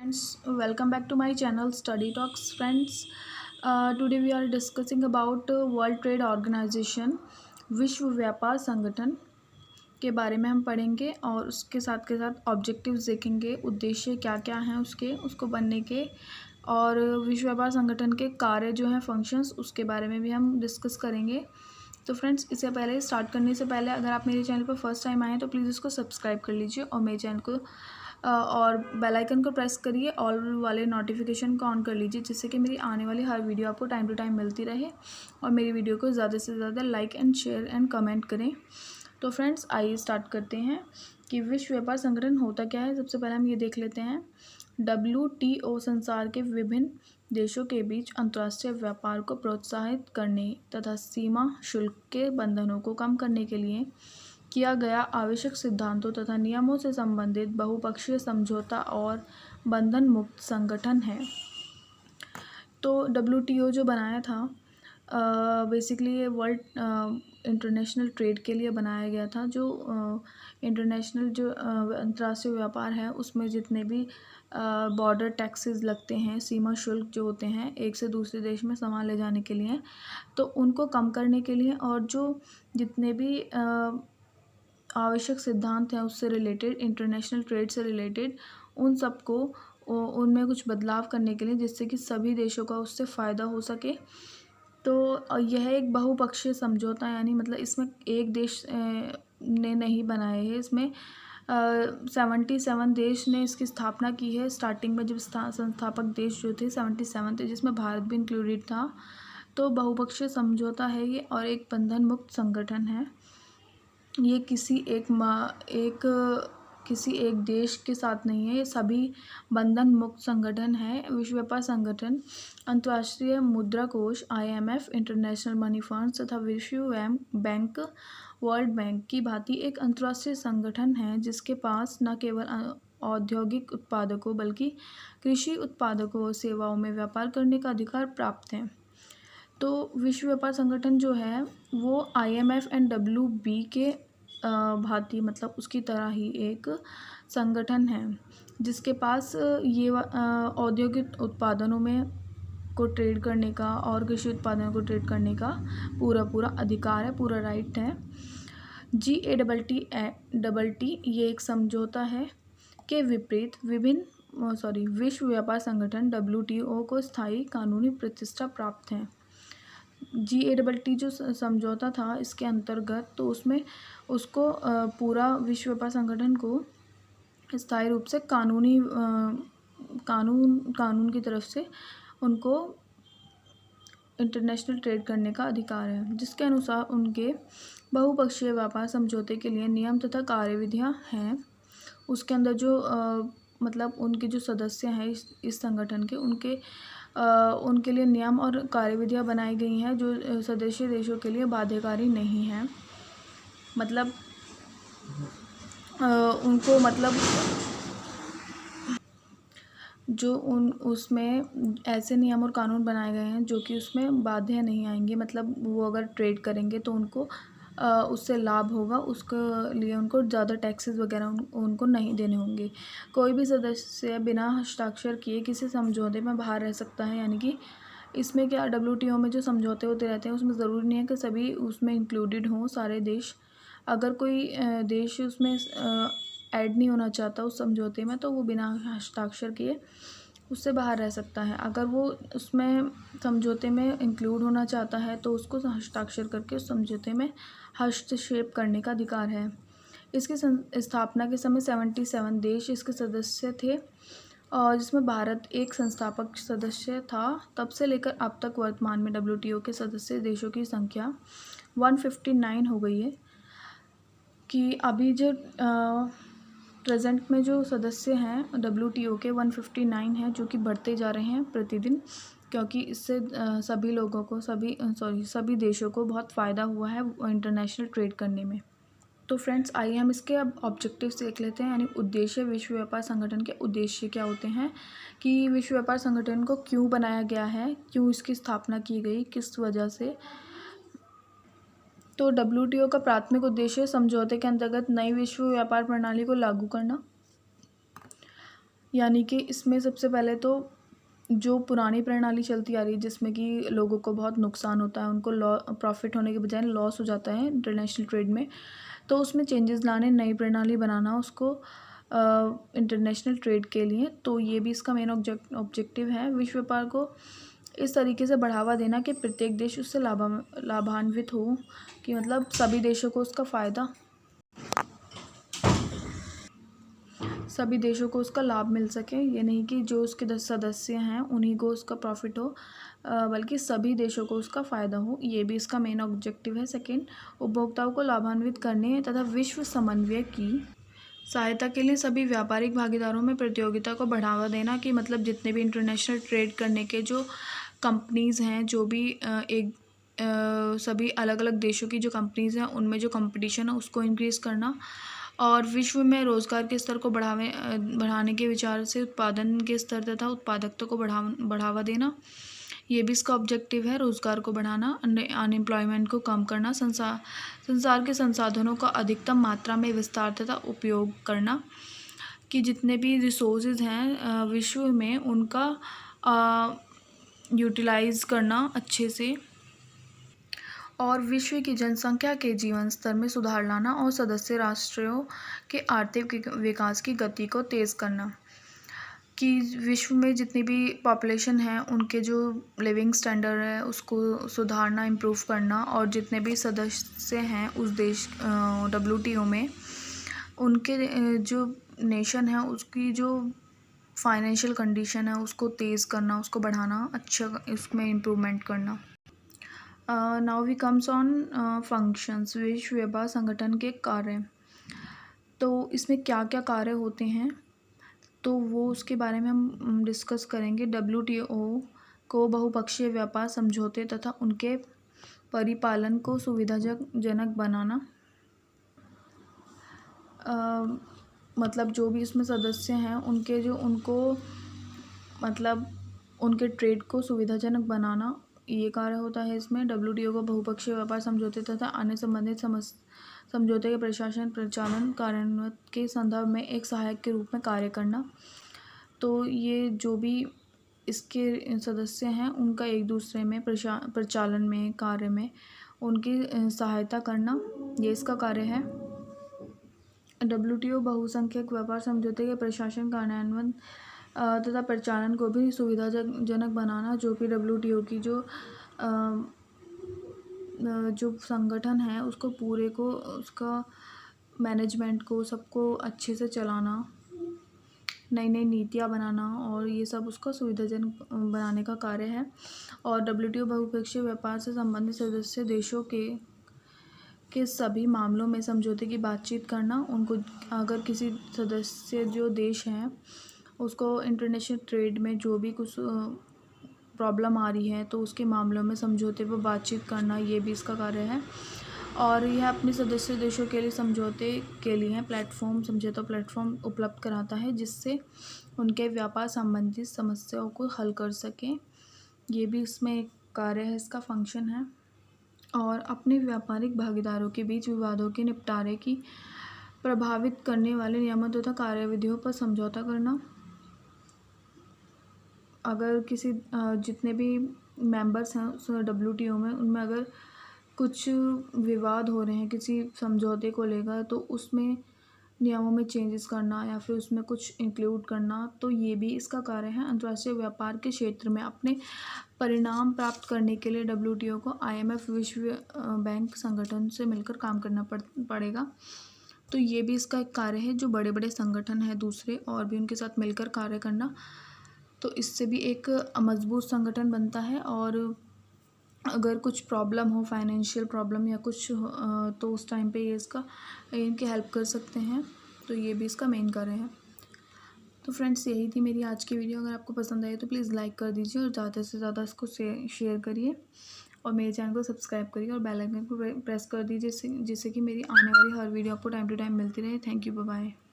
Friends, welcome back to my channel Study Talks. Friends, today we are discussing about World Trade Organization, विश्व व्यापार संगठन के बारे में हम पढ़ेंगे और उसके साथ के साथ ऑब्जेक्टिव्स देखेंगे, उद्देश्य क्या क्या हैं उसको बनने के, और विश्व व्यापार संगठन के कार्य जो हैं फंक्शंस उसके बारे में भी हम डिस्कस करेंगे। तो फ्रेंड्स, इससे पहले स्टार्ट करने से पहले अगर आप मेरे चैनल पर फर्स्ट टाइम आए हैं तो प्लीज़ इसको सब्सक्राइब कर लीजिए और मेरे चैनल को और बेल आइकन को प्रेस करिए, ऑल वाले नोटिफिकेशन को ऑन कर लीजिए, जिससे कि मेरी आने वाली हर वीडियो आपको टाइम टू टाइम मिलती रहे। और मेरी वीडियो को ज़्यादा से ज़्यादा like and share and comment करें। तो फ्रेंड्स, आइए स्टार्ट करते हैं कि विश्व व्यापार संगठन होता क्या है। सबसे पहले हम ये देख लेते हैं। WTO संसार के विभिन्न देशों के बीच अंतर्राष्ट्रीय व्यापार को प्रोत्साहित करने तथा सीमा शुल्क के बंधनों को कम करने के लिए किया गया आवश्यक सिद्धांतों तथा नियमों से संबंधित बहुपक्षीय समझौता और बंधन मुक्त संगठन है। तो WTO जो बनाया था, बेसिकली ये वर्ल्ड इंटरनेशनल ट्रेड के लिए बनाया गया था। जो इंटरनेशनल जो अंतर्राष्ट्रीय व्यापार है उसमें जितने भी बॉर्डर टैक्सेस लगते हैं, सीमा शुल्क जो होते हैं एक से दूसरे देश में सामान ले जाने के लिए, तो उनको कम करने के लिए, और जो जितने भी आवश्यक सिद्धांत हैं उससे रिलेटेड, इंटरनेशनल ट्रेड से रिलेटेड, उन सबको उनमें कुछ बदलाव करने के लिए, जिससे कि सभी देशों का उससे फ़ायदा हो सके। तो यह एक बहुपक्षीय समझौता, यानी मतलब इसमें एक देश ने नहीं बनाए है। इसमें 77 देश ने इसकी स्थापना की है। स्टार्टिंग में जब संस्थापक देश जो थे 77 थे, जिसमें भारत भी इंक्लूडेड था। तो बहुपक्षीय समझौता है ये, और एक बंधन मुक्त संगठन है। ये किसी एक देश के साथ नहीं है, ये सभी बंधन मुक्त संगठन है। विश्व व्यापार संगठन अंतर्राष्ट्रीय मुद्रा कोष IMF, इंटरनेशनल मनी फंड तथा विश्व बैंक वर्ल्ड बैंक की भांति एक अंतर्राष्ट्रीय संगठन है, जिसके पास न केवल औद्योगिक उत्पादकों बल्कि कृषि उत्पादकों और सेवाओं में व्यापार करने का अधिकार प्राप्त है। तो विश्व व्यापार संगठन जो है वो IMF एंड WB के भांति, मतलब उसकी तरह ही एक संगठन है, जिसके पास ये औद्योगिक उत्पादनों में को ट्रेड करने का और कृषि उत्पादनों को ट्रेड करने का पूरा अधिकार है, पूरा राइट है। GATT ये एक समझौता है के विपरीत विश्व व्यापार संगठन WTO को स्थायी कानूनी प्रतिष्ठा प्राप्त है। GATT जो समझौता था इसके अंतर्गत, तो उसमें उसको पूरा विश्व व्यापार संगठन को स्थायी रूप से कानून की तरफ से उनको इंटरनेशनल ट्रेड करने का अधिकार है, जिसके अनुसार उनके बहुपक्षीय व्यापार समझौते के लिए नियम तथा कार्यविधियाँ हैं। उसके अंदर जो मतलब उनके जो सदस्य हैं इस संगठन के, उनके लिए नियम और कार्यविधियाँ बनाई गई हैं जो सदस्य देशों के लिए बाध्यकारी नहीं हैं। मतलब उनको मतलब जो उसमें ऐसे नियम और कानून बनाए गए हैं जो कि उसमें बाध्य नहीं आएंगे। मतलब वो अगर ट्रेड करेंगे तो उनको उससे लाभ होगा, उसके लिए उनको ज़्यादा टैक्सेस वगैरह उनको नहीं देने होंगे। कोई भी सदस्य बिना हस्ताक्षर किए किसी समझौते में बाहर रह सकता है। यानी कि इसमें क्या, WTO में जो समझौते होते रहते हैं उसमें ज़रूरी नहीं है कि सभी उसमें इंक्लूडेड हों, सारे देश। अगर कोई देश उसमें ऐड नहीं होना चाहता उस समझौते में, तो वो बिना हस्ताक्षर किए उससे बाहर रह सकता है। अगर वो उसमें समझौते में इंक्लूड होना चाहता है तो उसको हस्ताक्षर करके उस समझौते में हस्तक्षेप करने का अधिकार है। इसकी स्थापना के समय 77 देश इसके सदस्य थे, और जिसमें भारत एक संस्थापक सदस्य था। तब से लेकर अब तक वर्तमान में WTO के सदस्य देशों की संख्या 159 हो गई है। कि अभी जो प्रेजेंट में जो सदस्य हैं WTO के 159 हैं, जो कि बढ़ते जा रहे हैं प्रतिदिन, क्योंकि इससे सभी देशों को बहुत फ़ायदा हुआ है इंटरनेशनल ट्रेड करने में। तो फ्रेंड्स, आइए हम इसके अब ऑब्जेक्टिव्स देख लेते हैं, यानी उद्देश्य। विश्व व्यापार संगठन के उद्देश्य क्या होते हैं, कि विश्व व्यापार संगठन को क्यों बनाया गया है, क्यों इसकी स्थापना की गई, किस वजह से। तो WTO का प्राथमिक उद्देश्य समझौते के अंतर्गत नई विश्व व्यापार प्रणाली को लागू करना। यानी कि इसमें सबसे पहले तो जो पुरानी प्रणाली चलती आ रही है जिसमें कि लोगों को बहुत नुकसान होता है, उनको प्रॉफिट होने के बजाय लॉस हो जाता है इंटरनेशनल ट्रेड में, तो उसमें चेंजेस लाने, नई प्रणाली बनाना उसको इंटरनेशनल ट्रेड के लिए। तो ये भी इसका मेन ऑब्जेक्टिव है, विश्व व्यापार को इस तरीके से बढ़ावा देना कि प्रत्येक देश उससे लाभान्वित हो, कि मतलब सभी देशों को उसका फ़ायदा, सभी देशों को उसका लाभ मिल सके। ये नहीं कि जो उसके 10 सदस्य हैं उन्हीं को उसका प्रॉफिट हो, बल्कि सभी देशों को उसका फ़ायदा हो। ये भी इसका मेन ऑब्जेक्टिव है। सेकेंड, उपभोक्ताओं को लाभान्वित करने तथा विश्व समन्वय की सहायता के लिए सभी व्यापारिक भागीदारों में प्रतियोगिता को बढ़ावा देना, कि मतलब जितने भी इंटरनेशनल ट्रेड करने के जो कंपनीज़ हैं, जो भी सभी अलग अलग देशों की जो कंपनीज़ हैं उनमें जो कंपटीशन है उसको इंक्रीज़ करना, और विश्व में रोज़गार के स्तर को बढ़ाने के विचार से उत्पादन के स्तर तथा उत्पादकता को बढ़ावा देना। ये भी इसका ऑब्जेक्टिव है, रोज़गार को बढ़ाना, अनएम्प्लॉयमेंट को कम करना, संसार के संसाधनों का अधिकतम मात्रा में विस्तार तथा उपयोग करना, कि जितने भी रिसोर्सेज हैं विश्व में उनका यूटिलाइज़ करना अच्छे से, और विश्व की जनसंख्या के जीवन स्तर में सुधार लाना, और सदस्य राष्ट्रों के आर्थिक विकास की गति को तेज़ करना, कि विश्व में जितनी भी पॉपुलेशन है उनके जो लिविंग स्टैंडर्ड है उसको सुधारना, इम्प्रूव करना, और जितने भी सदस्य हैं उस देश WTO में उनके जो नेशन है उसकी जो फाइनेंशियल कंडीशन है उसको तेज़ करना, उसको बढ़ाना, अच्छा इसमें इम्प्रूवमेंट करना। Now we comes on functions, विश्व व्यापार संगठन के कार्य। तो इसमें क्या क्या कार्य होते हैं तो वो उसके बारे में हम डिस्कस करेंगे। WTO को बहुपक्षीय व्यापार समझौते तथा उनके परिपालन को सुविधाजनक बनाना, मतलब जो भी इसमें सदस्य हैं उनके जो उनको मतलब उनके ट्रेड को सुविधाजनक बनाना, ये कार्य होता है इसमें। WTO को बहुपक्षीय व्यापार समझौते तथा अन्य संबंधित समझौते के प्रशासन, प्रचालन, कार्यान्वयन के संदर्भ में एक सहायक के रूप में कार्य करना। तो ये जो भी इसके सदस्य हैं उनका एक दूसरे में प्रचालन में, कार्य में उनकी सहायता करना, ये इसका कार्य है। WTO बहुसंख्यक व्यापार समझौते के प्रशासन, कार्यान्वयन तथा प्रचालन को भी सुविधाजनक बनाना, जो कि WTO की जो संगठन है उसको पूरे को, उसका मैनेजमेंट को, सबको अच्छे से चलाना, नई नई नीतियाँ बनाना, और ये सब उसका सुविधाजनक बनाने का कार्य है। और WTO बहुपक्षीय व्यापार से संबंधित सदस्य देशों के सभी मामलों में समझौते की बातचीत करना, उनको अगर किसी सदस्य जो देश हैं उसको इंटरनेशनल ट्रेड में जो भी कुछ प्रॉब्लम आ रही है तो उसके मामलों में समझौते पर बातचीत करना, ये भी इसका कार्य है। और यह अपने सदस्य देशों के लिए समझौते के लिए समझौता प्लेटफॉर्म उपलब्ध कराता है, जिससे उनके व्यापार संबंधित समस्याओं को हल कर सकें। ये भी इसमें एक कार्य है, इसका फंक्शन है। और अपने व्यापारिक भागीदारों के बीच विवादों के निपटारे की प्रभावित करने वाले नियमों तथा कार्यविधियों पर समझौता करना। अगर किसी जितने भी मेंबर्स हैं उस WTO में, उनमें अगर कुछ विवाद हो रहे हैं किसी समझौते को लेकर, तो उसमें नियमों में चेंजेस करना या फिर उसमें कुछ इंक्लूड करना, तो ये भी इसका कार्य है। अंतर्राष्ट्रीय व्यापार के क्षेत्र में अपने परिणाम प्राप्त करने के लिए WTO को IMF, विश्व बैंक संगठन से मिलकर काम करना पड़ेगा। तो ये भी इसका एक कार्य है, जो बड़े बड़े संगठन हैं दूसरे और भी उनके साथ मिलकर कार्य करना, तो इससे भी एक मजबूत संगठन बनता है। और अगर कुछ प्रॉब्लम हो, फाइनेंशियल प्रॉब्लम या कुछ तो उस टाइम पे ये इनकी हेल्प कर सकते हैं। तो ये भी इसका मेन कार्य है। तो फ्रेंड्स, यही थी मेरी आज की वीडियो। अगर आपको पसंद आई तो प्लीज़ लाइक कर दीजिए और ज़्यादा से ज़्यादा इसको शेयर करिए, और मेरे चैनल को सब्सक्राइब करिए और बेल आइकन को प्रेस कर दीजिए, जिससे कि मेरी आने वाली हर वीडियो आपको टाइम टू टाइम मिलती रहे। Thank you, bye bye.